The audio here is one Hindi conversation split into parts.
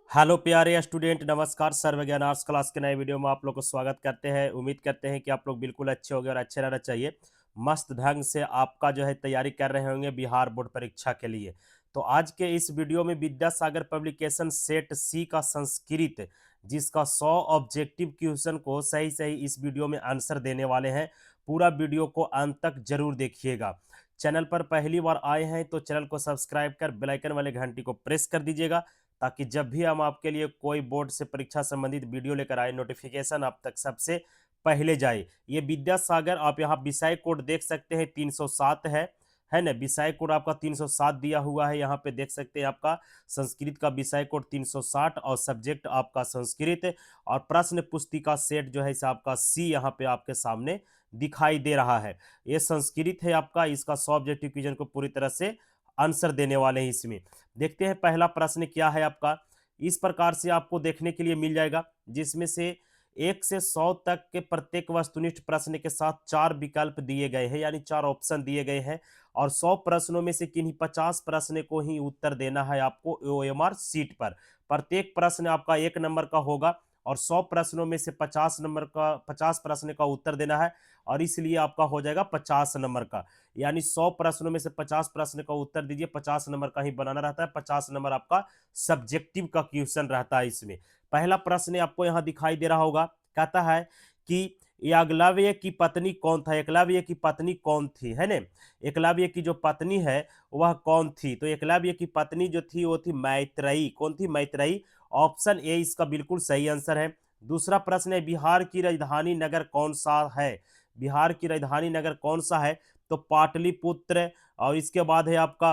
हेलो प्यारे स्टूडेंट, नमस्कार। सर्वज्ञान आर्ट्स क्लास के नए वीडियो में आप लोग को स्वागत करते हैं। उम्मीद करते हैं कि आप लोग बिल्कुल अच्छे होंगे और अच्छे रहना चाहिए। मस्त ढंग से आपका जो है तैयारी कर रहे होंगे बिहार बोर्ड परीक्षा के लिए। तो आज के इस वीडियो में विद्यासागर पब्लिकेशन सेट सी का संस्कृत, जिसका 100 ऑब्जेक्टिव क्वेश्चन को सही सही इस वीडियो में आंसर देने वाले हैं। पूरा वीडियो को अंत तक जरूर देखिएगा। चैनल पर पहली बार आए हैं तो चैनल को सब्सक्राइब कर बेल आइकन वाले घंटी को प्रेस कर दीजिएगा, ताकि जब भी हम आपके लिए कोई बोर्ड से परीक्षा संबंधित वीडियो लेकर आए, नोटिफिकेशन आप तक सबसे पहले जाए। ये विद्यासागर, आप यहाँ विषय कोड देख सकते हैं 307 है ना। विषय कोड आपका 307 दिया हुआ है, यहाँ पे देख सकते हैं आपका संस्कृत का विषय कोड 360 और सब्जेक्ट आपका संस्कृत। और प्रश्न पुस्तिका सेट जो है इसे आपका सी यहाँ पे आपके सामने दिखाई दे रहा है। ये संस्कृत है आपका, इसका 100 ऑब्जेक्टिव क्वेश्चन को पूरी तरह से आंसर देने वाले हैं इसमें। देखते हैं पहला प्रश्न क्या है आपका। इस प्रकार से आपको देखने के लिए मिल जाएगा, जिसमें से 1 से 100 तक के प्रत्येक वस्तुनिष्ठ प्रश्न के साथ 4 विकल्प दिए गए हैं, यानी 4 ऑप्शन दिए गए हैं। और 100 प्रश्नों में से किन्हीं 50 प्रश्न को ही उत्तर देना है आपको ओएमआर सीट पर। प्रत्येक प्रश्न आपका 1 नंबर का होगा और 100 प्रश्नों में से 50 प्रश्न का उत्तर देना है, और इसलिए आपका हो जाएगा 50 नंबर का। यानी 100 प्रश्नों में से 50 प्रश्न का उत्तर दीजिए, 50 नंबर का ही बनाना रहता है। 50 नंबर आपका सब्जेक्टिव का क्वेश्चन रहता है इसमें। पहला प्रश्न आपको यहाँ दिखाई दे रहा होगा, कहता है कि एकलव्य की पत्नी कौन था। एकलव्य की पत्नी कौन थी, है ना। एकलव्य की जो पत्नी है वह कौन थी, तो एकलव्य की पत्नी जो थी वो थी मैत्रेयी। कौन थी? मैत्रेयी। ऑप्शन ए इसका बिल्कुल सही आंसर है। दूसरा प्रश्न है, बिहार की राजधानी नगर कौन सा है। बिहार की राजधानी नगर कौन सा है, तो पाटलिपुत्र। और इसके बाद है आपका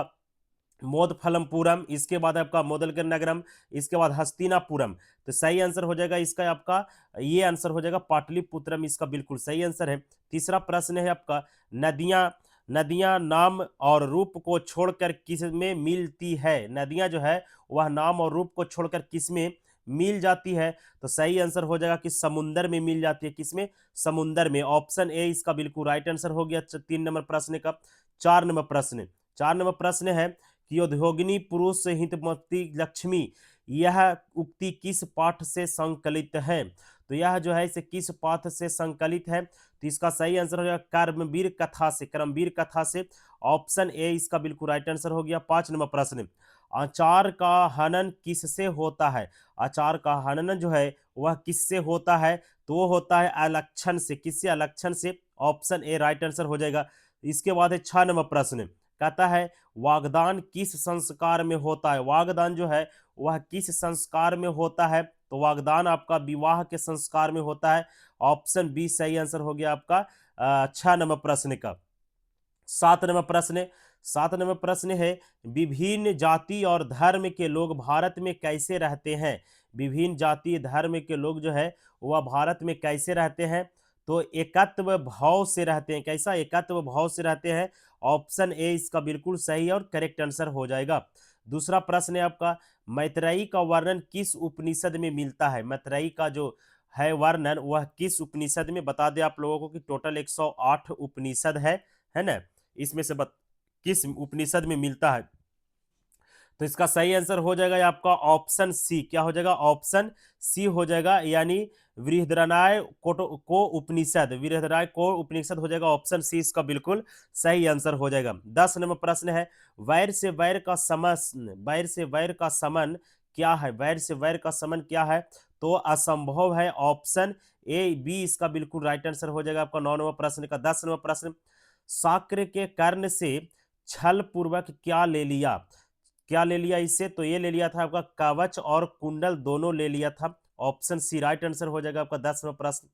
मोदफलमपुरम, इसके बाद है आपका मोदलगढ़ नगरम, इसके बाद हस्तिनापुरम। तो सही आंसर हो जाएगा इसका आपका, ये आंसर हो जाएगा पाटलिपुत्रम, इसका बिल्कुल सही आंसर है। तीसरा प्रश्न है आपका, नदियां नदियां नाम और रूप को छोड़कर किस में मिलती है। नदियां जो है वह नाम और रूप को छोड़कर किस में मिल जाती है, तो सही आंसर हो जाएगा कि समुंदर में मिल जाती है। किसमें? समुंदर में। ऑप्शन ए इसका बिल्कुल राइट आंसर हो गया 3 नंबर प्रश्न का। 4 नंबर प्रश्न है कि उद्योगिनी पुरुष हितमती लक्ष्मी, यह उक्ति किस पाठ से संकलित है। तो यह जो है इसे किस पाठ से संकलित है, तो इसका सही आंसर हो जाएगा कर्मवीर कथा से। कर्मवीर कथा से। ऑप्शन ए इसका बिल्कुल राइट आंसर हो गया। 5 नंबर प्रश्न, अचार का हनन किससे होता है। अचार का हनन जो है वह किससे होता है, तो वो होता है अलक्षण से। किससे? अलक्षण से। ऑप्शन ए राइट आंसर हो जाएगा। इसके बाद है 6 नंबर प्रश्न, कहता है वागदान किस संस्कार में होता है। वागदान जो है वह किस संस्कार में होता है, तो वागदान आपका विवाह के संस्कार में होता है। ऑप्शन बी सही आंसर हो गया आपका 6 नंबर प्रश्न का। 7 नंबर प्रश्न, 7 नंबर प्रश्न है, विभिन्न जाति और धर्म के लोग भारत में कैसे रहते हैं। विभिन्न जाति धर्म के लोग जो है वह भारत में कैसे रहते हैं, तो एकत्व भाव से रहते हैं। कैसा? एकत्व भाव से रहते हैं। ऑप्शन ए इसका बिल्कुल सही और करेक्ट आंसर हो जाएगा। दूसरा प्रश्न है आपका, मैत्रेयी का वर्णन किस उपनिषद में मिलता है। मैत्रेयी का जो है वर्णन वह किस उपनिषद में, बता दें आप लोगों को कि टोटल 108 उपनिषद है ना। इसमें से किस उपनिषद में मिलता है, तो इसका सही आंसर हो जाएगा आपका ऑप्शन सी। क्या हो जाएगा? ऑप्शन सी हो जाएगा, यानी बृहदारण्यक को उपनिषद। बृहदारण्यक को उपनिषद हो जाएगा। ऑप्शन सी इसका बिल्कुल सही आंसर हो जाएगा। 10 नंबर प्रश्न है, वैर से वैर का वैर से वैर का समन क्या है। वैर से वैर का समन क्या है, तो असंभव है। ऑप्शन ए बी इसका बिल्कुल राइट आंसर हो जाएगा आपका 9 नंबर प्रश्न का। 10 नंबर प्रश्न, शाक्र के कर्ण से छल पूर्वक क्या ले लिया। क्या ले लिया इससे, तो ये ले लिया था आपका कवच और कुंडल, दोनों ले लिया था। ऑप्शन सी राइट आंसर हो जाएगा आपका 10 नंबर प्रश्न।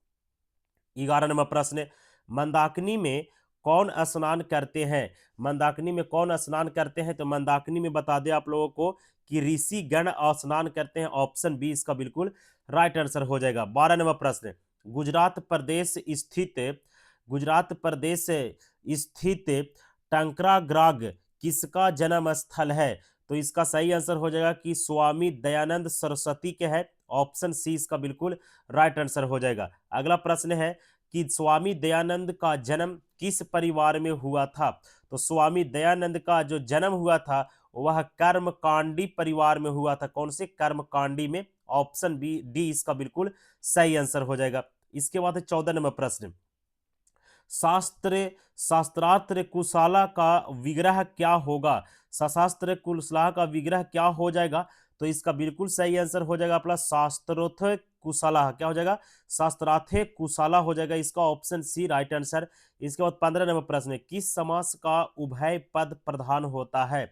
11 नंबर प्रश्न, मंदाकिनी में कौन स्नान करते हैं। मंदाकिनी में कौन स्नान करते हैं, तो मंदाकिनी में बता दें आप लोगों को कि ऋषि गण स्नान करते हैं। ऑप्शन बी इसका बिल्कुल राइट आंसर हो जाएगा। 12 नंबर प्रश्न, गुजरात प्रदेश स्थित गुजरात प्रदेश स्थित टंकराग्राग किसका जन्म स्थल है, तो इसका सही आंसर हो जाएगा कि स्वामी दयानंद सरस्वती के है। ऑप्शन सी इसका बिल्कुल राइट आंसर हो जाएगा। अगला प्रश्न है कि स्वामी दयानंद का जन्म किस परिवार में हुआ था, तो स्वामी दयानंद का जो जन्म हुआ था वह कर्मकांडी परिवार में हुआ था। कौन से कर्मकांडी में? ऑप्शन बी डी इसका बिल्कुल सही आंसर हो जाएगा। इसके बाद है 14 नंबर प्रश्न। शास्त्रार्थ कुशाला का विग्रह क्या होगा? सशास्त्र कुशला का विग्रह क्या हो जाएगा? तो इसका बिल्कुल सही आंसर हो जाएगा अपना शास्त्रोथ कुशाला। क्या हो जाएगा? शास्त्रार्थे कुशाला हो जाएगा इसका ऑप्शन सी राइट आंसर। इसके बाद 15 नंबर प्रश्न है, किस समास का उभय पद प्रधान होता है?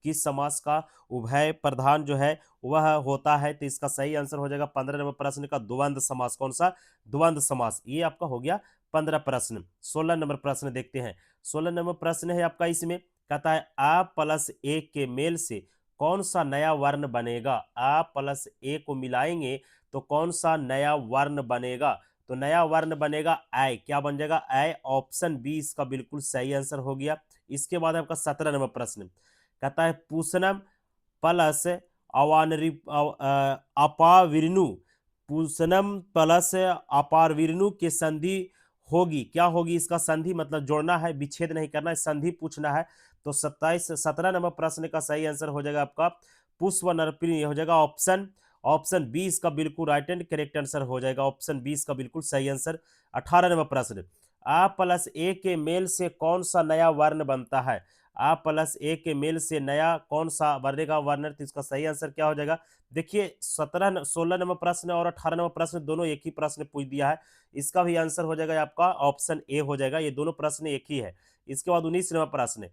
किस समास का उभय प्रधान जो है वह होता है? तो इसका सही आंसर हो जाएगा 15 नंबर प्रश्न का द्वंद्व समास। कौन सा? द्वंद्व समास। ये आपका हो गया 15 प्रश्न। 16 नंबर प्रश्न देखते हैं। 16 नंबर प्रश्न है आपका, इसमें कहता है आ प्लस ए के मेल से कौन सा नया वर्ण बनेगा? आ प्लस ए को मिलाएंगे तो कौन सा नया वर्ण बनेगा? तो नया वर्ण बनेगा ऐ। क्या बन जाएगा? ऐ। ऑप्शन बी इसका बिल्कुल सही आंसर हो गया। इसके बाद आपका 17 नंबर प्रश्न कहता है पूसनम प्लस अवानरी अपाविरनु, पूसनम प्लस अपारविरनु के संधि होगी। क्या होगी? इसका संधि मतलब जोड़ना है, विच्छेद नहीं करना है, संधि पूछना है। तो 17 नंबर प्रश्न का सही आंसर हो जाएगा आपका पुष्प नरपिणी हो जाएगा ऑप्शन ऑप्शन बी इसका बिल्कुल राइट एंड करेक्ट आंसर हो जाएगा। ऑप्शन बी इसका बिल्कुल सही आंसर। 18 नंबर प्रश्न, आ प्लस ए के मेल से कौन सा नया वर्ण बनता है? आ प्लस ए के मेल से नया कौन सा बनेगा वर्ण? तो इसका सही आंसर क्या हो जाएगा? देखिए 16 नंबर प्रश्न और 18 नंबर प्रश्न दोनों एक ही प्रश्न पूछ दिया है। इसका भी आंसर हो जाएगा आपका ऑप्शन ए हो जाएगा। ये दोनों प्रश्न एक ही है। इसके बाद 19 नंबर प्रश्न,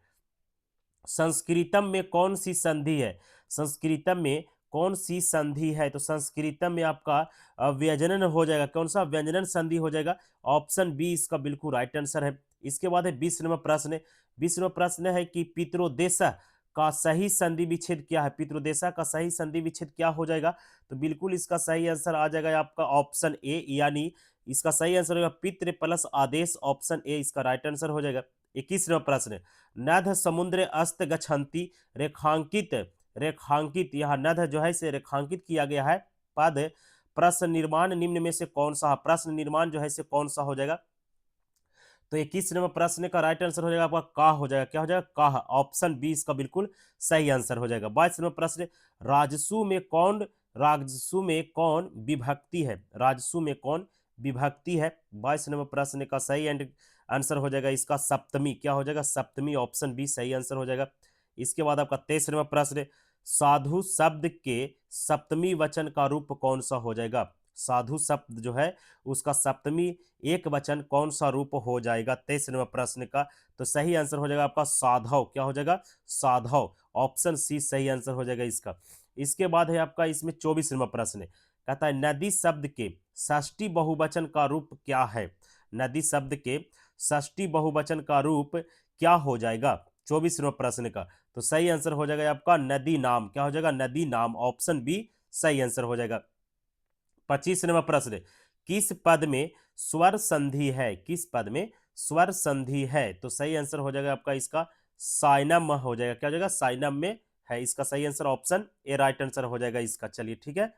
संस्कृतम में कौन सी संधि है? संस्कृतम में कौन सी संधि है? तो संस्कृतम में आपका व्यंजनन हो जाएगा। कौन सा? व्यंजनन संधि हो जाएगा। ऑप्शन बी इसका बिल्कुल राइट आंसर है। इसके बाद है 20 नंबर प्रश्न। 20 नंबर प्रश्न है कि पित्रोदेशा का सही संधि विच्छेद क्या है? पित्रोदेशा का सही संधि विच्छेद क्या हो जाएगा? तो बिल्कुल इसका सही आंसर आ जाएगा आपका ऑप्शन ए, यानी इसका सही आंसर होगा पितृ प्लस आदेश। ऑप्शन ए इसका राइट आंसर हो जाएगा। 21 नंबर प्रश्न, नध समुद्र अस्त गच्छन्ति रेखांकित रेखांकित यहाँ नध जो है इसे रेखांकित किया गया है पद प्रश्न निर्माण निम्न में से कौन सा? प्रश्न निर्माण जो है इसे कौन सा हो जाएगा? तो 21 नंबर प्रश्न का राइट आंसर हो जाएगा आपका का हो जाएगा। क्या हो जाएगा? का। ऑप्शन बी इसका बिल्कुल सही आंसर हो जाएगा। 22 नंबर प्रश्न, राजसु में कौन विभक्ति है? राजसु में कौन विभक्ति है? 22 नंबर प्रश्न का सही एंड आंसर हो जाएगा इसका सप्तमी। क्या हो जाएगा? सप्तमी। ऑप्शन बी सही आंसर हो जाएगा। इसके बाद आपका 23 नंबर प्रश्न, साधु शब्द के सप्तमी वचन का रूप कौन सा हो जाएगा? साधु शब्द जो है उसका सप्तमी एक वचन कौन सा रूप हो जाएगा? 23 नंबर प्रश्न का। तो सही आंसर हो जाएगा आपका साधव। क्या हो जाएगा? साधव। ऑप्शन सी सही आंसर हो जाएगा इसका। इसके बाद है आपका इसमें 24 नंबर प्रश्न, कहता है नदी शब्द के षष्ठी बहुवचन का रूप क्या है? नदी शब्द के षष्ठी बहुवचन का रूप क्या हो जाएगा? 24 नंबर प्रश्न का। तो सही आंसर हो जाएगा आपका नदी नाम। क्या हो जाएगा? नदी नाम। ऑप्शन बी सही आंसर हो जाएगा। 25 नंबर प्रश्न, किस पद में स्वर संधि है? किस पद में स्वर संधि है? तो सही आंसर हो जाएगा आपका इसका साइनम हो जाएगा। क्या हो जाएगा? साइनम में है इसका सही answer. Option A right answer हो जाएगा इसका। चलिए ठीक है।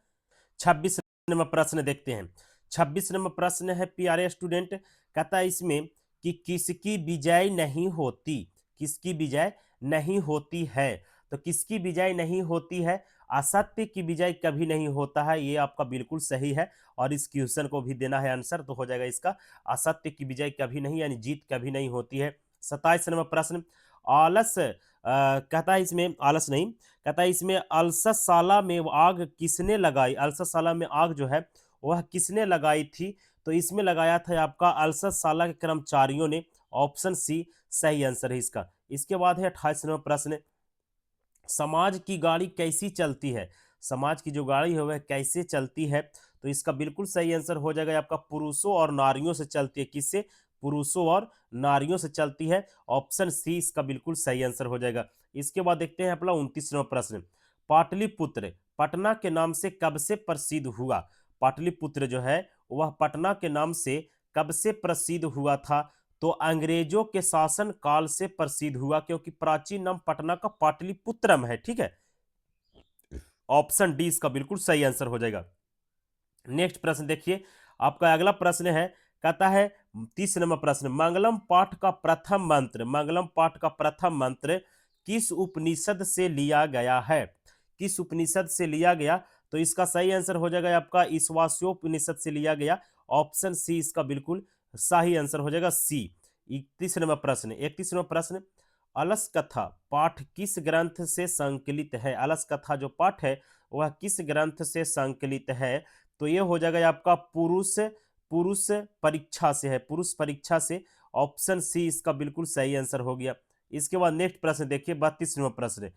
26 नंबर प्रश्न देखते हैं। 26 नंबर प्रश्न है प्यारे स्टूडेंट, कहता है इसमें कि किसकी विजय नहीं होती? किसकी विजय नहीं होती है? तो किसकी विजय नहीं होती है? असत्य की विजय कभी नहीं होता है। ये आपका बिल्कुल सही है और इस क्वेश्चन को भी देना है आंसर, तो हो जाएगा इसका असत्य की विजय कभी नहीं, यानी जीत कभी नहीं होती है। 27 नंबर प्रश्न, आलस कहता है इसमें आलस नहीं, कहता है इसमें अलससाला में आग किसने लगाई? अलससाला में आग जो है वह किसने लगाई थी? तो इसमें लगाया था आपका अलससाला के कर्मचारियों ने। ऑप्शन सी सही आंसर है इसका। इसके बाद है 28 नंबर प्रश्न, समाज की गाड़ी कैसी चलती है? समाज की जो गाड़ी है वह कैसे चलती है? तो इसका बिल्कुल सही आंसर हो जाएगा आपका पुरुषों और नारियों से चलती है। किससे? पुरुषों और नारियों से चलती है। ऑप्शन सी इसका बिल्कुल सही आंसर हो जाएगा। इसके बाद देखते हैं अपना 29वां प्रश्न, पाटलिपुत्र पटना के नाम से कब से प्रसिद्ध हुआ? पाटलिपुत्र जो है वह पटना के नाम से कब से प्रसिद्ध हुआ था? तो अंग्रेजों के शासन काल से प्रसिद्ध हुआ, क्योंकि प्राचीन नाम पटना का पाटलिपुत्रम है। ठीक है। ऑप्शन डी इसका बिल्कुल सही आंसर हो जाएगा। नेक्स्ट प्रश्न देखिए, आपका अगला प्रश्न है, कहता है 30 नंबर प्रश्न, मंगलम पाठ का प्रथम मंत्र, मंगलम पाठ का प्रथम मंत्र किस उपनिषद से लिया गया है? किस उपनिषद से लिया गया? तो इसका सही आंसर हो जाएगा आपका ईशावास्योपनिषद से लिया गया। ऑप्शन सी इसका बिल्कुल सही आंसर हो जाएगा, सी। 31वां प्रश्न। अलस कथा पाठ किस ग्रंथ से संकलित है? अलस कथा जो पाठ है वह किस ग्रंथ से संकलित है? तो ये हो जाएगा आपका पुरुष पुरुष परीक्षा से है, पुरुष परीक्षा से। ऑप्शन सी इसका बिल्कुल सही आंसर हो गया। इसके बाद नेक्स्ट प्रश्न देखिए, 32वां प्रश्न।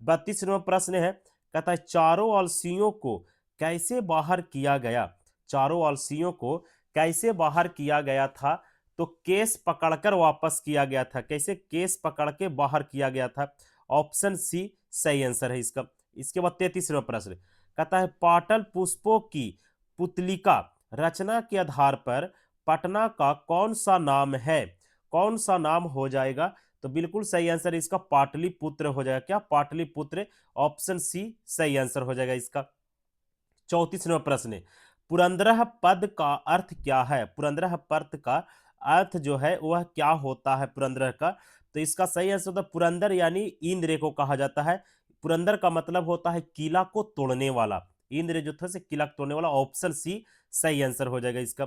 32वां प्रश्न है, कहता है चारों अलसियों को कैसे बाहर किया गया? चारों अलसियों को कैसे बाहर किया गया था? तो केस पकड़कर वापस किया गया था। कैसे? केस पकड़ के बाहर किया गया था। ऑप्शन सी सही आंसर है इसका। इसके बाद 33वां प्रश्न, कहता है पाटल पुष्पों की पुतलिका रचना के आधार पर पटना का कौन सा नाम है? कौन सा नाम हो जाएगा? तो बिल्कुल सही आंसर इसका पाटलिपुत्र हो जाएगा। क्या? पाटलिपुत्र। ऑप्शन सी सही आंसर हो जाएगा इसका। 34वां प्रश्न, पुरंदर पद का अर्थ क्या है? पुरंदर पद का अर्थ जो है वह क्या होता है पुरंदर का? तो इसका सही आंसर होता है पुरंदर यानी इंद्र को कहा जाता है। पुरंदर का मतलब होता है किला को तोड़ने वाला। इंद्र जो था से किला को तोड़ने वाला। ऑप्शन सी सही आंसर हो जाएगा इसका।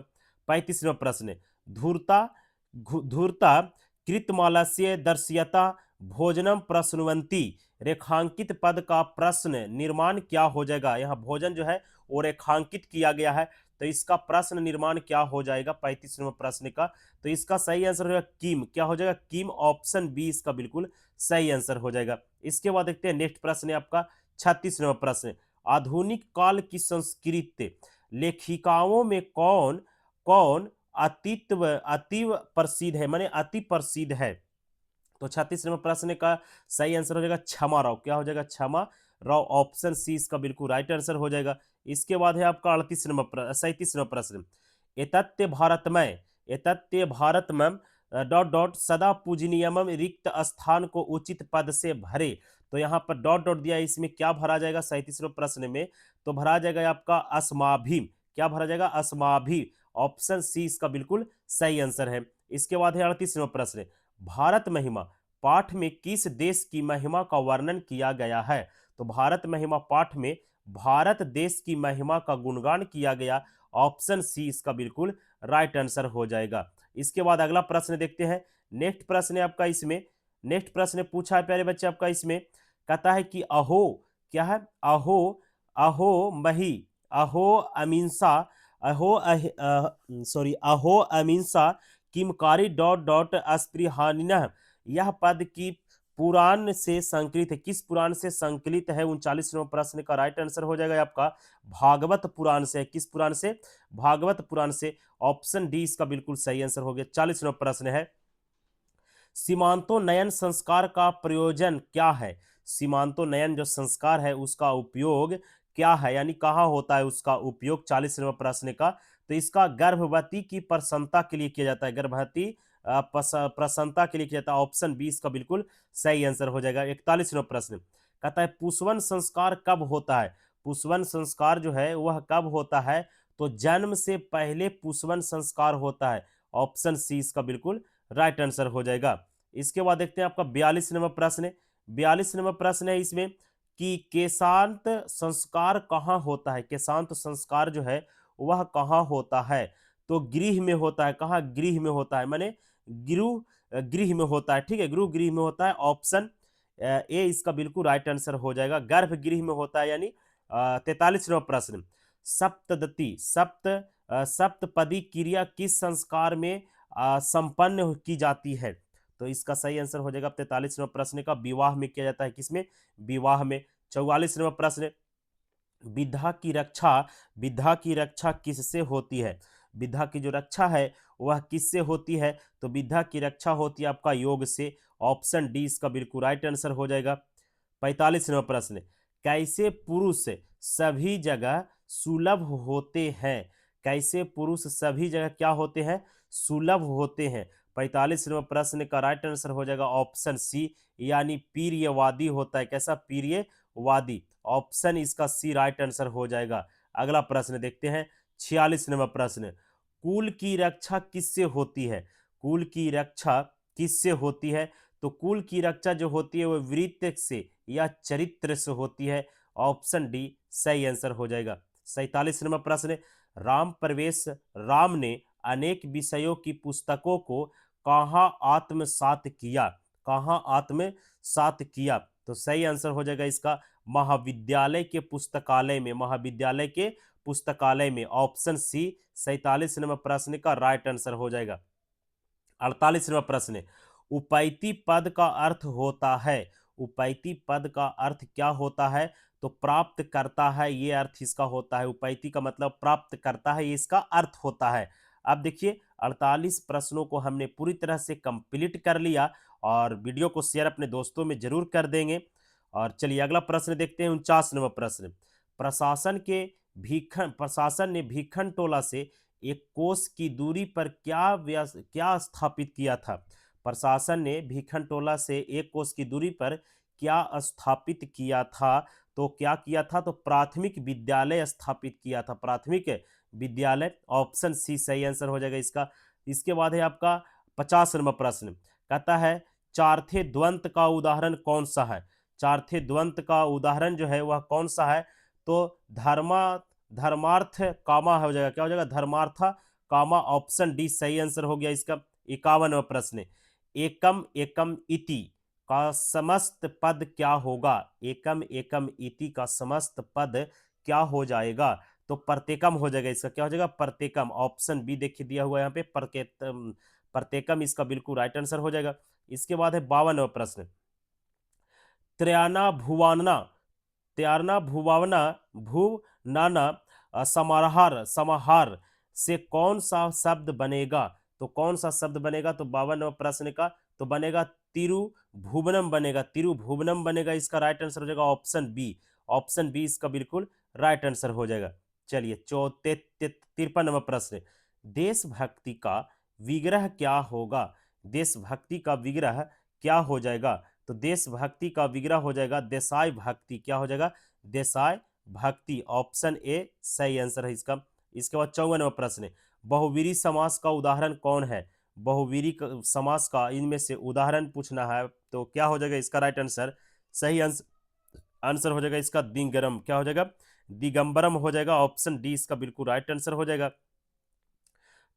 35वां प्रश्न, धूर्ता धूर्ता कृतमालस्य दर्शयता भोजनम प्रश्नवंती रेखांकित पद का प्रश्न निर्माण क्या हो जाएगा? यहाँ भोजन जो है वो रेखांकित किया गया है, तो इसका प्रश्न निर्माण क्या हो जाएगा 35वें प्रश्न का? तो इसका सही आंसर हो जाएगा किम। क्या हो जाएगा? किम। ऑप्शन बी इसका बिल्कुल सही आंसर हो जाएगा। इसके बाद देखते हैं नेक्स्ट प्रश्न है आपका 36वां प्रश्न, आधुनिक काल की संस्कृत लेखिकाओं में कौन कौन अतीव प्रसिद्ध है, माने अति प्रसिद्ध है? तो 36वें प्रश्न का सही आंसर हो जाएगा क्षमा राव। क्या हो जाएगा? क्षमा राव। ऑप्शन सी इसका बिल्कुल राइट आंसर हो जाएगा। इसके बाद है आपका 37वां प्रश्न, एतत्य भारतमय डॉट डॉट सदा पूजनीयमम रिक्त स्थान को उचित पद से भरे। तो यहाँ पर डॉट डॉट दिया है, इसमें क्या भरा जाएगा 37वें प्रश्न में? तो भरा जाएगा आपका अस्माभि। क्या भरा जाएगा? अस्माभि। ऑप्शन सी इसका बिल्कुल सही आंसर है। इसके बाद है 38वां प्रश्न, भारत महिमा पाठ में किस देश की महिमा का वर्णन किया गया है? तो भारत महिमा पाठ में भारत देश की महिमा का गुणगान किया गया। ऑप्शन सी इसका बिल्कुल राइट आंसर हो जाएगा। इसके बाद अगला प्रश्न देखते हैं। नेक्स्ट प्रश्न है आपका इसमें, नेक्स्ट प्रश्न पूछा है प्यारे बच्चे आपका इसमें, कहता है कि अहो, क्या है? अहो अहो मही अहो अमींसा अहो अमींसा किमकारी डॉट डॉट अस्पृहानिनः, यह पद की पुराण से संकलित है। किस पुराण से संकलित है? 39वें प्रश्न का राइट आंसर हो जाएगा आपका भागवत पुराण से। किस पुराण से? भागवत पुराण से। ऑप्शन डी इसका बिल्कुल सही आंसर हो गया। 40वां प्रश्न है, सीमांतोन्नयन संस्कार का प्रयोजन क्या है? सीमांतोन्नयन जो संस्कार है उसका उपयोग क्या है, यानी कहाँ होता है उसका उपयोग? 40वें प्रश्न का। तो इसका गर्भवती की प्रसन्नता के लिए किया जाता है। गर्भवती प्रसन्नता के लिए किया जाता है। ऑप्शन बी इसका बिल्कुल सही आंसर हो जाएगा। 41वां प्रश्न कहता है पुष्वन संस्कार कब होता है? पुष्वन संस्कार जो है वह कब होता है? तो जन्म से पहले पुष्वन संस्कार होता है। ऑप्शन सी इसका बिल्कुल राइट आंसर हो जाएगा। इसके बाद देखते हैं आपका 42वां प्रश्न। 42वां प्रश्न है इसमें कि केशांत संस्कार कहाँ होता है? केशांत संस्कार जो है वह कहाँ होता है? तो गृह में होता है। कहाँ? गृह में होता है, माने गृह में होता है। ठीक है, गृह में होता है। ऑप्शन ए इसका बिल्कुल राइट आंसर हो जाएगा। गर्भगृह में होता है, यानी 43वां प्रश्न, सप्तपदी क्रिया किस संस्कार में संपन्न की जाती है? तो इसका सही आंसर हो जाएगा 43वें प्रश्न का विवाह में किया जाता है। किसमें? विवाह में। 44वां प्रश्न, विद्या की रक्षा किससे होती है? विद्या की जो रक्षा है वह किससे होती है? तो विद्या की रक्षा होती है आपका योग से। ऑप्शन डी इसका बिल्कुल राइट आंसर हो जाएगा। 45वां प्रश्न, कैसे पुरुष सभी जगह सुलभ होते हैं? कैसे पुरुष सभी जगह क्या होते हैं? सुलभ होते हैं। 45वें प्रश्न का राइट आंसर हो जाएगा ऑप्शन सी, यानी पीर्यवादी होता है। कैसा? पीर्यवादी। ऑप्शन इसका सी राइट आंसर हो जाएगा। अगला प्रश्न देखते हैं 46वां प्रश्न, कुल की रक्षा किससे होती है? कुल की रक्षा किससे होती है? तो कुल की रक्षा जो होती है वो वृत्त से या चरित्र से होती है। ऑप्शन डी सही आंसर हो जाएगा। 47 नंबर प्रश्न, राम प्रवेश राम ने अनेक विषयों की पुस्तकों को कहाँ आत्मसात किया, कहाँ आत्मसात किया? तो सही आंसर हो जाएगा इसका महाविद्यालय के पुस्तकालय में, महाविद्यालय के पुस्तकालय में। ऑप्शन सी 47 नंबर प्रश्न का राइट आंसर हो जाएगा। 48वां प्रश्न, उपैती पद का अर्थ होता है, उपैती पद का अर्थ क्या होता है? तो प्राप्त करता है, ये अर्थ इसका होता है। उपैती का मतलब प्राप्त करता है, ये इसका अर्थ होता है। अब देखिए 48 प्रश्नों को हमने पूरी तरह से कंप्लीट कर लिया और वीडियो को शेयर अपने दोस्तों में जरूर कर देंगे। और चलिए अगला प्रश्न देखते हैं। 49वां प्रश्न, प्रशासन ने भीखन टोला से एक कोस की दूरी पर क्या स्थापित किया था? प्रशासन ने भीखनटोला से एक कोस की दूरी पर क्या स्थापित किया था? तो क्या किया था? तो प्राथमिक विद्यालय स्थापित किया था, प्राथमिक विद्यालय। ऑप्शन सी सही आंसर हो जाएगा इसका। इसके बाद है आपका 50 नंबर प्रश्न, कहता है चारथे द्वंत का उदाहरण कौन सा है? चारथे द्वंत का उदाहरण जो है वह कौन सा है? तो धर्मार्थ कामा हो जाएगा, क्या हो जाएगा? धर्मार्थ कामा। ऑप्शन डी सही आंसर हो गया इसका। 51वां प्रश्न, एकम एकम इति का समस्त पद क्या होगा? एकम एकम इति का समस्त पद क्या हो जाएगा? तो प्रत्येकम हो जाएगा इसका। क्या हो जाएगा? प्रत्येकम। ऑप्शन बी देखिए दिया हुआ है यहाँ पे, प्रत्येकम इसका बिल्कुल राइट आंसर हो जाएगा। इसके बाद है 52वां प्रश्न, त्रयाना भुवाना, त्यारना भुवावना भू नाना समाहार, समाहार से कौन सा शब्द बनेगा? तो कौन सा शब्द बनेगा? तो 52वां प्रश्न का तो बनेगा तिरुभुवनम बनेगा, तिरुभुवनम बनेगा। इसका राइट आंसर हो जाएगा ऑप्शन बी। ऑप्शन बी इसका बिल्कुल राइट आंसर हो जाएगा। चलिए 53वां प्रश्न, देशभक्ति का विग्रह क्या होगा? देशभक्ति का विग्रह क्या हो जाएगा? तो देशभक्ति का विग्रह हो जाएगा देसाई भक्ति। क्या हो जाएगा? देसाई भक्ति। ऑप्शन ए सही आंसर है इसका। इसके बाद 54वां प्रश्न, बहुवीरी समास का उदाहरण कौन है? बहुवीरी समास का इनमें से उदाहरण पूछना है, तो क्या हो जाएगा इसका राइट आंसर? सही आंसर हो जाएगा इसका दिगंबरम। क्या हो जाएगा? दिगंबरम हो जाएगा। ऑप्शन डी इसका बिल्कुल राइट आंसर हो जाएगा।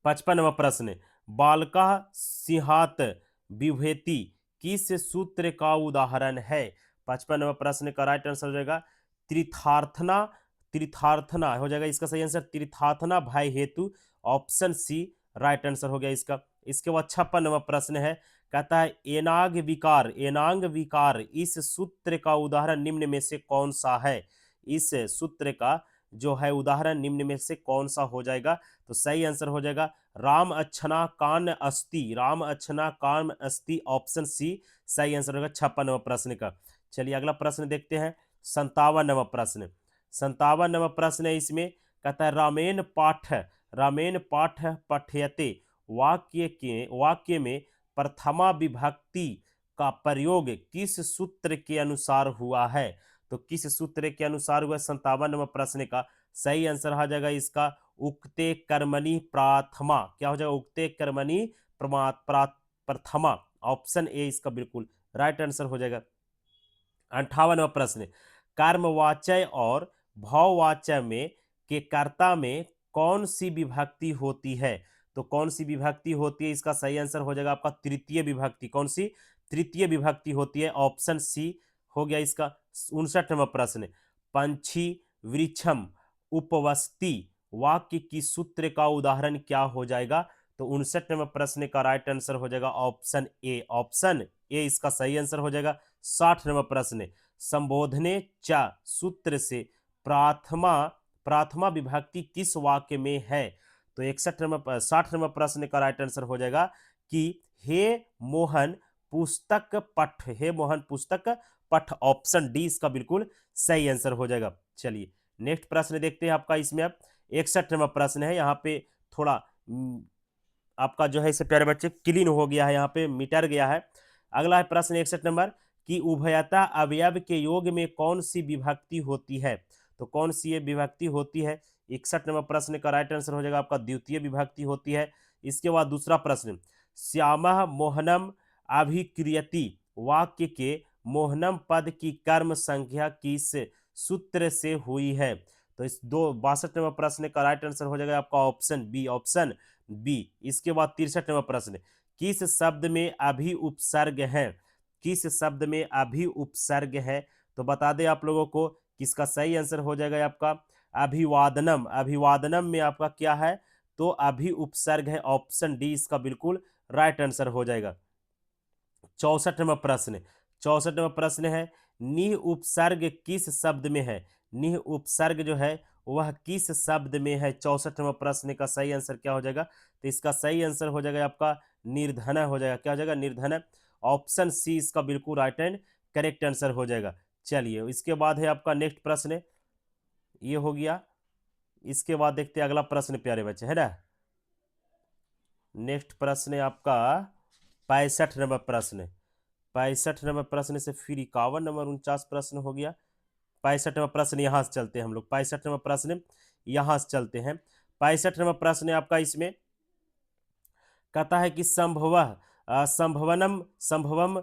55वां प्रश्न, बालका सिंहात विभेति किस सूत्र का उदाहरण है? 55वां प्रश्न का राइट आंसर हो जाएगा त्रिथार्थना, त्रिथार्थना हो जाएगा इसका सही आंसर, त्रिथार्थना भय हेतु। ऑप्शन सी राइट आंसर हो गया इसका। इसके बाद 56वां प्रश्न है, कहता है एनाग विकार, एनांग विकार इस सूत्र का उदाहरण निम्न में से कौन सा है? इस सूत्र का जो है उदाहरण निम्न में से कौन सा हो जाएगा? तो सही आंसर हो जाएगा राम अच्छना कान अस्ति, राम अच्छना कान अस्ति। ऑप्शन सी सही आंसर होगा 56वां प्रश्न का। चलिए अगला प्रश्न देखते हैं। 57वां प्रश्न, 57वां प्रश्न है इसमें, कहता है रामेण पाठ, रामेण पाठ पठयते वाक्य में प्रथमा विभक्ति का प्रयोग किस सूत्र के अनुसार हुआ है? तो किस सूत्र के अनुसार हुआ? 57वां प्रश्न का सही आंसर आ जाएगा इसका उक्ते कर्मणि प्राथमा। क्या हो जाएगा? उक्ते कर्मणि प्रथमा। ऑप्शन ए इसका बिल्कुल राइट आंसर हो जाएगा। 58वां प्रश्न, कर्मवाचय और भाववाचय में के कर्ता में कौन सी विभक्ति होती है? तो कौन सी विभक्ति होती है? इसका सही आंसर हो जाएगा आपका तृतीय विभक्ति। कौन सी? तृतीय विभक्ति होती है। ऑप्शन सी हो गया इसका। 59वां प्रश्न, पंछी वृक्षम उपवस्ती वाक्य की सूत्र का उदाहरण क्या हो जाएगा? तो 59वें प्रश्न का राइट आंसर हो जाएगा ऑप्शन ए। ऑप्शन ए इसका सही आंसर हो जाएगा। 60वां प्रश्न, संबोधने च सूत्र से प्राथमा प्राथमा विभक्ति किस वाक्य में है? तो 60वां प्रश्न का राइट आंसर हो जाएगा कि हे मोहन पुस्तक पठ, हे मोहन पुस्तक पठ। ऑप्शन डी इसका बिल्कुल सही आंसर हो जाएगा। चलिए नेक्स्ट प्रश्न देखते हैं आपका। इसमें अब 61वां प्रश्न है। यहाँ पे थोड़ा आपका जो है इसे प्यारे बच्चे क्लीन हो गया है, यहाँ पे मिटर गया है। अगला है प्रश्न 61 नंबर कि उभयता अवयव के योग में कौन सी विभक्ति होती है? तो कौन सी ये विभक्ति होती है? 61 नंबर प्रश्न का राइट आंसर हो जाएगा आपका द्वितीय विभक्ति होती है। इसके बाद दूसरा प्रश्न, श्यामः मोहनम अभिक्रियति वाक्य के मोहनम पद की कर्म संख्या किस सूत्र से हुई है? तो इस दो 62 नंबर प्रश्न का राइट आंसर हो जाएगा आपका ऑप्शन बी, ऑप्शन बी। इसके बाद 63 नंबर प्रश्न, किस शब्द में अभी उपसर्ग है? किस शब्द में अभी उपसर्ग है? तो बता दें आप लोगों को किसका सही आंसर हो जाएगा आपका अभिवादनम। अभिवादनम में आपका क्या है? तो अभी उपसर्ग है, ऑप्शन डी इसका बिल्कुल राइट आंसर हो जाएगा। 64 नंबर प्रश्न, 64 नंबर प्रश्न है, निह उपसर्ग किस शब्द में है? निह उपसर्ग जो है वह किस शब्द में है? 64 नंबर प्रश्न का सही आंसर क्या हो जाएगा? तो इसका सही आंसर हो जाएगा आपका निर्धन हो जाएगा। क्या हो जाएगा? निर्धन। ऑप्शन सी इसका बिल्कुल राइट एंड करेक्ट आंसर हो जाएगा। चलिए इसके बाद है आपका नेक्स्ट प्रश्न, ये हो गया। इसके बाद देखते हैं अगला प्रश्न प्यारे बच्चे, है ना। नेक्स्ट प्रश्न है आपका 65 नंबर प्रश्न। 65 नंबर प्रश्न से फिर 51 नंबर 49 प्रश्न हो गया। 65 नंबर प्रश्न यहाँ से चलते हैं हम लोग, 65 नंबर प्रश्न यहाँ से चलते हैं। 65 नंबर प्रश्न आपका इसमें कहता है कि संभवनम संभवम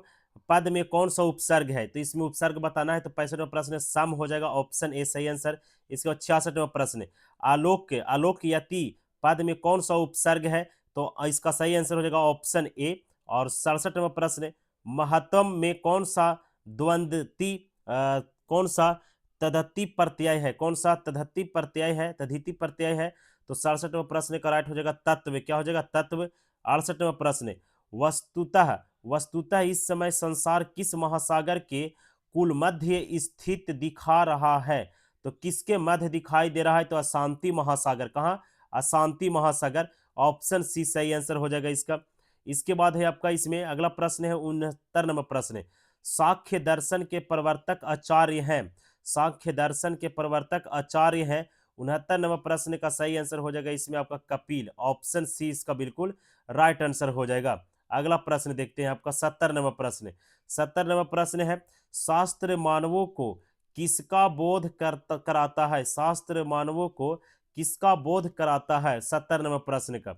पद में कौन सा उपसर्ग है? तो इसमें उपसर्ग बताना है। तो 65 नंबर प्रश्न सम हो जाएगा, ऑप्शन ए सही आंसर। इसके बाद 66 नंबर प्रश्न, आलोक आलोक यति पद में कौन सा उपसर्ग है? तो इसका सही आंसर हो जाएगा ऑप्शन ए। और 67 नंबर प्रश्न, महत्तम में कौन सा द्वंद्वती कौन सा तद्धति प्रत्यय है? कौन सा तद्धति प्रत्यय है, तद्धिति प्रत्यय है? तो 67 नंबर प्रश्न का राइट हो जाएगा तत्व। क्या हो जाएगा? तत्व। 68 नंबर प्रश्न, वस्तुतः वस्तुतः इस समय संसार किस महासागर के कुल मध्य स्थित दिखा रहा है? तो किसके मध्य दिखाई दे रहा है? तो अशांति महासागर। कहाँ? अशांति महासागर। ऑप्शन सी सही आंसर हो जाएगा इसका। इसके बाद है आपका इसमें अगला प्रश्न है 69 नंबर प्रश्न, सांख्य दर्शन के प्रवर्तक आचार्य हैं? सांख्य दर्शन के प्रवर्तक आचार्य हैं। 69 नंबर प्रश्न का सही आंसर हो जाएगा इसमें आपका कपिल। ऑप्शन सी इसका बिल्कुल राइट आंसर हो जाएगा। अगला प्रश्न देखते हैं आपका 70 नंबर प्रश्न। 70 नंबर प्रश्न है, शास्त्र मानवों को किसका बोध कराता है? शास्त्र मानवों को किसका बोध कराता है? 70 नंबर प्रश्न का।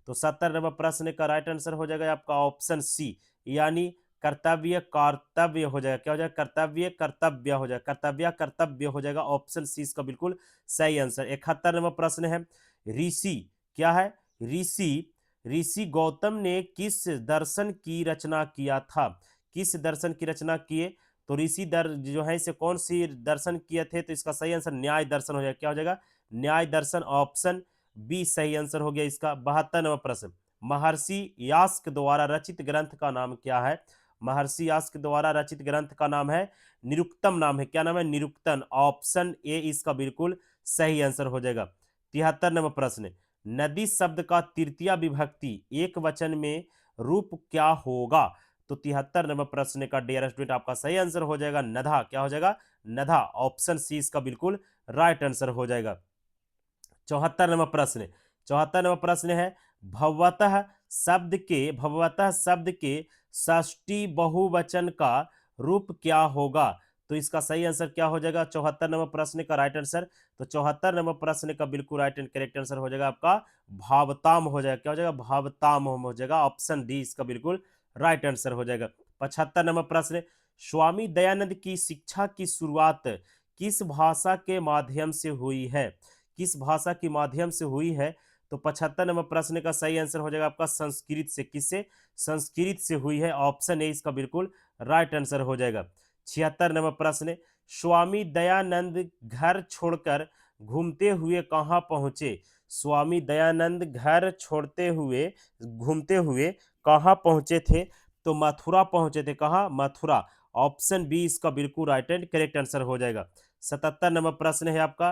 तो 70 नंबर प्रश्न का राइट आंसर हो जाएगा आपका ऑप्शन सी, यानी कर्तव्य कर्तव्य हो जाएगा। क्या हो जाएगा? कर्तव्य कर्तव्य हो जाएगा, कर्तव्य कर्तव्य हो जाएगा। ऑप्शन सी इसका बिल्कुल सही आंसर। 71 नंबर प्रश्न है, ऋषि क्या है? ऋषि ऋषि गौतम ने किस दर्शन की रचना किया था? किस दर्शन की रचना किए? तो ऋषि जो है इसे कौन सी दर्शन किए थे? तो इसका सही आंसर न्याय दर्शन हो जाएगा। क्या हो जाएगा? न्याय दर्शन। ऑप्शन बी सही आंसर हो गया इसका। 72 नंबर प्रश्न, महर्षि यास्क द्वारा रचित ग्रंथ का नाम क्या है? महर्षि यास्क द्वारा रचित ग्रंथ का नाम है निरुक्तम। नाम है, क्या नाम है? निरुक्तन। ऑप्शन ए इसका बिल्कुल सही आंसर हो जाएगा। 73 नंबर प्रश्न, नदी शब्द का तृतीय विभक्ति एक वचन में रूप क्या होगा? तो 73 नंबर प्रश्न का डियर स्टूडेंट आपका सही आंसर हो जाएगा नधा। क्या हो जाएगा? नधा। ऑप्शन सी इसका बिल्कुल राइट आंसर हो जाएगा। 74 नंबर प्रश्न, 74 नंबर प्रश्न है, भगवतः शब्द के षष्ठी बहुवचन का रूप क्या होगा? तो इसका सही आंसर क्या हो जाएगा? 74 नंबर प्रश्न का राइट आंसर। तो 74 नंबर प्रश्न का बिल्कुल राइट एंड करेक्ट आंसर हो जाएगा आपका भावताम हो जाएगा। क्या हो जाएगा? भावताम हो जाएगा। ऑप्शन डी इसका बिल्कुल राइट आंसर हो जाएगा। 75 नंबर प्रश्न, स्वामी दयानंद की शिक्षा की शुरुआत किस भाषा के माध्यम से हुई है? किस भाषा के माध्यम से हुई है? तो 75 नंबर प्रश्न का सही आंसर हो जाएगा आपका संस्कृत से। किससे? संस्कृत से हुई है। ऑप्शन ए इसका बिल्कुल राइट आंसर हो जाएगा। 76 नंबर प्रश्न, स्वामी दयानंद घर छोड़कर घूमते हुए कहाँ पहुंचे? स्वामी दयानंद घर छोड़ते हुए घूमते हुए कहाँ पहुंचे थे? तो मथुरा पहुंचे थे। कहाँ? मथुरा। ऑप्शन बी इसका बिल्कुल राइट एंड करेक्ट आंसर हो जाएगा। 77 नंबर प्रश्न है आपका,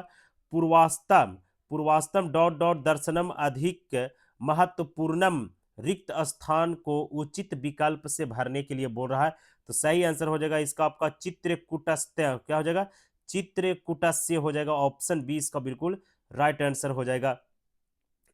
पूर्वास्तम पूर्वास्तम डॉट डॉट दर्शनम अधिक महत्वपूर्णम रिक्त स्थान को उचित विकल्प से भरने के लिए बोल रहा है। तो सही आंसर हो जाएगा इसका आपका चित्रकूटस्थ्य। क्या हो जाएगा? चित्रकूटस्य हो जाएगा। ऑप्शन बी इसका बिल्कुल राइट आंसर हो जाएगा।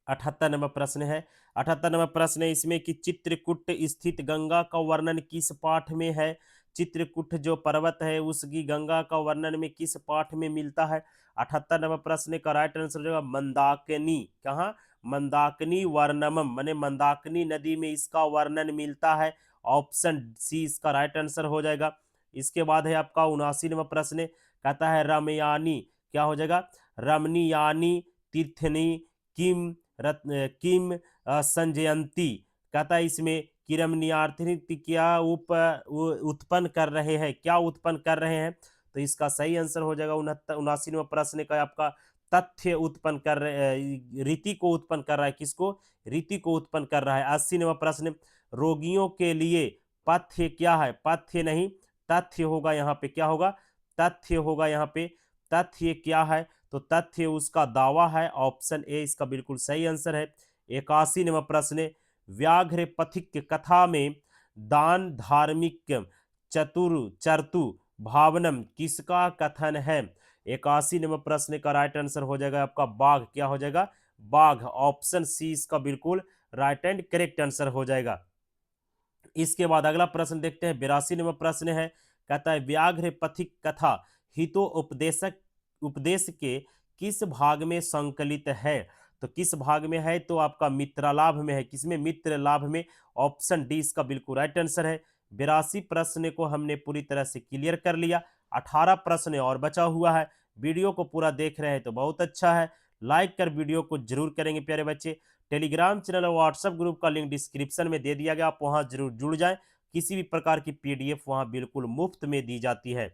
78 नंबर प्रश्न है, 78 नंबर प्रश्न है इसमें कि चित्रकूट स्थित गंगा का वर्णन किस पाठ में है? चित्रकूट जो पर्वत है उसकी गंगा का वर्णन में किस पाठ में मिलता है? 78 नंबर प्रश्न का राइट आंसर हो जाएगा मंदाकिनी। कहाँ? मंदाकिनी वर्णनम, माने मंदाकिनी नदी में इसका वर्णन मिलता है। ऑप्शन सी इसका राइट आंसर हो जाएगा। इसके बाद है आपका 79वां प्रश्न, कहता है रमयानी, क्या हो जाएगा, रमणीयानी तीर्थनी किम किम संजयंती, कहता है इसमें कि रमणीयार्थी क्या उत्पन्न कर रहे हैं, क्या उत्पन्न कर रहे हैं। तो इसका सही आंसर हो जाएगा 79वां प्रश्न का आपका तथ्य उत्पन्न कर रहे, रीति को उत्पन्न कर रहा है, किसको, रीति को उत्पन्न कर रहा है। 80वां प्रश्न, रोगियों के लिए पथ्य क्या है, पथ्य नहीं तथ्य होगा यहाँ पे, क्या होगा, तथ्य होगा यहाँ पे। तथ्य क्या है, तो तथ्य उसका दावा है, ऑप्शन ए इसका बिल्कुल सही आंसर है। 81वां प्रश्न, व्याघ्र पथिक कथा में दान धार्मिक चतुर भावनम किसका कथन है। 81वां प्रश्न का राइट आंसर हो जाएगा आपका बाघ, क्या हो जाएगा, बाघ, ऑप्शन सी इसका बिल्कुल राइट एंड करेक्ट आंसर हो जाएगा। इसके बाद अगला प्रश्न देखते हैं, 82वां प्रश्न है, कहता है व्याघ्र पथिक कथा हितो उपदेशक उपदेश के किस भाग में संकलित है। तो किस भाग में है, तो आपका मित्रलाभ में है, किसमें, मित्र लाभ में, ऑप्शन डी इसका बिल्कुल राइट आंसर है। 82 प्रश्न को हमने पूरी तरह से क्लियर कर लिया, 18 प्रश्न और बचा हुआ है। वीडियो को पूरा देख रहे हैं तो बहुत अच्छा है, लाइक कर वीडियो को जरूर करेंगे प्यारे बच्चे। टेलीग्राम चैनल और व्हाट्सएप ग्रुप का लिंक डिस्क्रिप्शन में दे दिया गया, आप वहां जरूर जुड़ जाएं। किसी भी प्रकार की पीडीएफ वहां बिल्कुल मुफ्त में दी जाती है।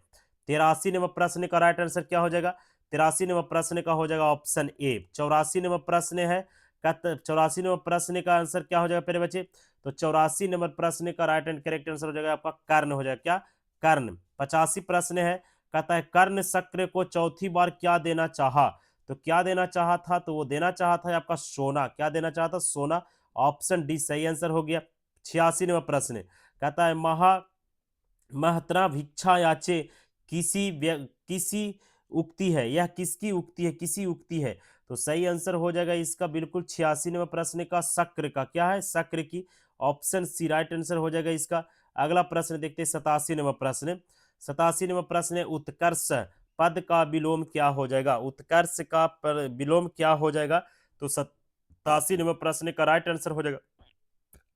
83वां प्रश्न का राइट आंसर क्या हो जाएगा, 83वां प्रश्न का हो जाएगा ऑप्शन ए। 84वां प्रश्न है, 84वां प्रश्न का आंसर क्या हो जाएगा प्यारे बच्चे, तो 84 नंबर प्रश्न का राइट एंड करेक्ट आंसर हो जाएगा आपका कर्ण हो जाएगा, क्या, कर्ण। 85 प्रश्न है, कहता है कर्ण शक्र को चौथी बार क्या देना चाहा। तो क्या देना चाहा था, तो वो देना चाहा था आपका सोना, क्या देना चाहा था, सोना, ऑप्शन डी सही आंसर हो गया। 86वां प्रश्न, कहता है महत्रा भिक्षा याचे किसी उक्ति है, यह किसकी उक्ति है, किसी उक्ति है। तो सही आंसर हो जाएगा इसका बिल्कुल 86वां प्रश्न का शक्र का, क्या है, शक्र की, ऑप्शन सी राइट आंसर हो जाएगा इसका। अगला प्रश्न देखते हैं 87वां प्रश्न। 87वां प्रश्न है, उत्कर्ष पद का विलोम क्या हो जाएगा, उत्कर्ष का विलोम क्या हो जाएगा। तो 87वां प्रश्न का राइट आंसर हो जाएगा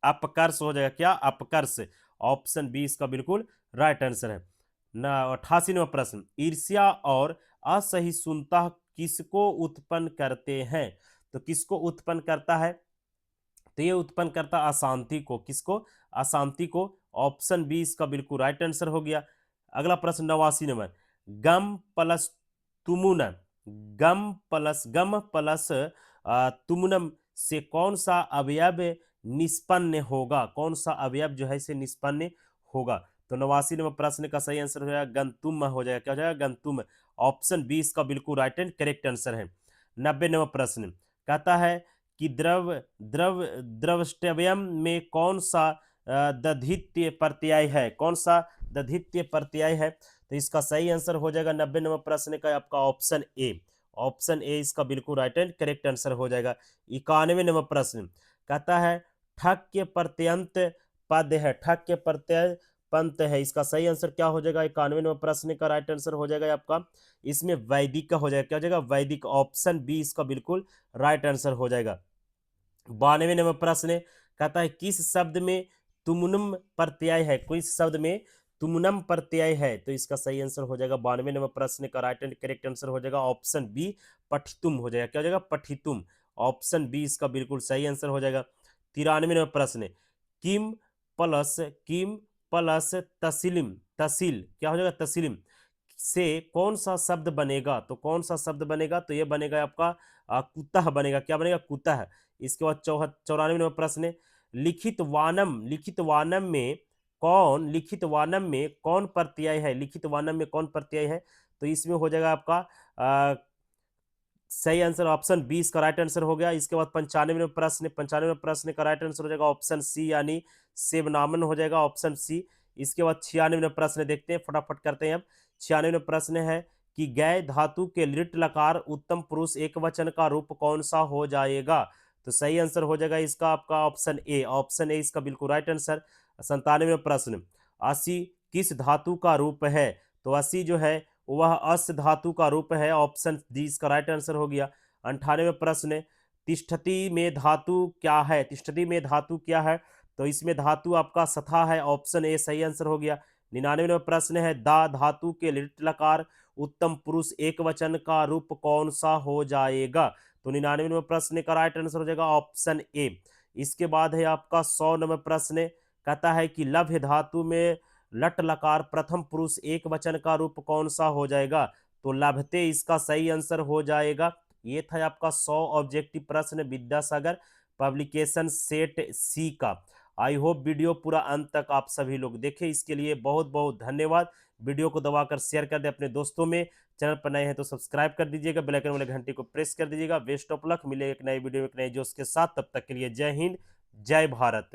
अपकर्ष हो जाएगा, क्या, अपकर्ष, ऑप्शन बी इसका बिल्कुल राइट आंसर है ना। 88वां प्रश्न, ईर्ष्या और असहिष्णुता किसको उत्पन्न करते हैं। तो किसको उत्पन्न करता है, तो ये उत्पन्न करता अशांति को, किसको, अशांति को, ऑप्शन बी इसका बिल्कुल राइट आंसर हो गया। अगला प्रश्न 89 नंबर, गम प्लस तुमुन, गम प्लस तुमुनम से कौन सा अवयव निष्पन्न होगा, कौन सा अवयव जो है से निष्पन्न होगा। तो 89 नंबर प्रश्न का सही आंसर हो जाएगा गंतुम हो जाएगा, क्या हो जाएगा, गंतुम, ऑप्शन बी इसका बिल्कुल राइट एंड करेक्ट आंसर है। 90 नंबर प्रश्न, कहता है कि द्रव द्रव द्रवष्टव्यम में कौन सा दधित्य प्रत्यय है, कौन सा दधित्य प्रत्यय है। तो इसका सही आंसर हो जाएगा 90 नंबर प्रश्न का आपका ऑप्शन ए, ऑप्शन ए इसका बिल्कुल राइट एंड करेक्ट आंसर हो जाएगा। 91 नंबर प्रश्न, कहता है ठक के प्रत्यंत पद है, ठक के प्रत्यय पंत है, इसका सही आंसर क्या हो जाएगा। 91 नंबर प्रश्न का राइट आंसर हो जाएगा आपका इसमें वैदिक का हो जाएगा, क्या हो जाएगा, वैदिक, ऑप्शन बी इसका बिल्कुल राइट आंसर हो जाएगा। 92 नंबर प्रश्न, कहता है किस शब्द में तुमुनम प्रत्यय है, किस शब्द में तुमुनम प्रत्यय है। तो इसका सही आंसर हो जाएगा 92 नंबर प्रश्न का राइट एंड करेक्ट आंसर हो जाएगा ऑप्शन बी पठितुम हो जाएगा, क्या हो जाएगा, पठितुम, ऑप्शन बी इसका बिल्कुल सही आंसर हो जाएगा। 93 नंबर प्रश्न, किम किम प्लस तस्लिम, तसिल, क्या हो जाएगा, तस्लिम से कौन सा शब्द बनेगा। तो कौन सा शब्द बनेगा, तो ये बनेगा आपका कुतः बनेगा, क्या बनेगा, कुतः। इसके बाद 94 नंबर प्रश्न, लिखित वानम में कौन प्रत्यय है, लिखित वानम में कौन प्रत्यय है। तो इसमें हो जाएगा आपका सही आंसर ऑप्शन बी इसका राइट आंसर हो गया। इसके बाद 95 प्रश्न का राइट आंसर हो जाएगा ऑप्शन सी, यानी सेवनामन हो जाएगा, ऑप्शन सी। इसके बाद 96 प्रश्न देखते हैं, फटाफट करते हैं अब। 96 प्रश्न है कि गय धातु के लिट लकार उत्तम पुरुष एक वचन का रूप कौन सा हो जाएगा। तो सही आंसर हो जाएगा इसका आपका ऑप्शन ए, ऑप्शन ए इसका बिल्कुल राइट आंसर। 97 प्रश्न, असी किस धातु का रूप है। तो असी जो है वह अस धातु का रूप है, ऑप्शन डी इसका राइट आंसर हो गया। 98 प्रश्न, तिष्ठति में धातु क्या है, तिष्ठति में धातु क्या है। तो इसमें धातु आपका सथा है, ऑप्शन ए सही आंसर हो गया। 99वां प्रश्न है, दा धातु के लिट लकार उत्तम पुरुष एक वचन का रूप कौन सा हो जाएगा? तो 99वें प्रश्न का राइट आंसर हो जाएगा ऑप्शन ए। इसके बाद है आपका 100 नंबर प्रश्न, कहता है कि लभ्य धातु में लट लकार प्रथम पुरुष एक वचन का रूप कौन सा हो जाएगा? तो लभते इसका सही आंसर हो जाएगा। ये था आपका 100 ऑब्जेक्टिव प्रश्न विद्यासागर पब्लिकेशन सेट सी का। आई होप वीडियो पूरा अंत तक आप सभी लोग देखें, इसके लिए बहुत बहुत धन्यवाद। वीडियो को दबाकर शेयर कर दे अपने दोस्तों में। चैनल पर नए हैं तो सब्सक्राइब कर दीजिएगा, बेल आइकन वाले घंटी को प्रेस कर दीजिएगा। बेस्ट ऑफ लक, मिले एक नए वीडियो में एक नए जोश के साथ, तब तक के लिए जय हिंद, जय भारत।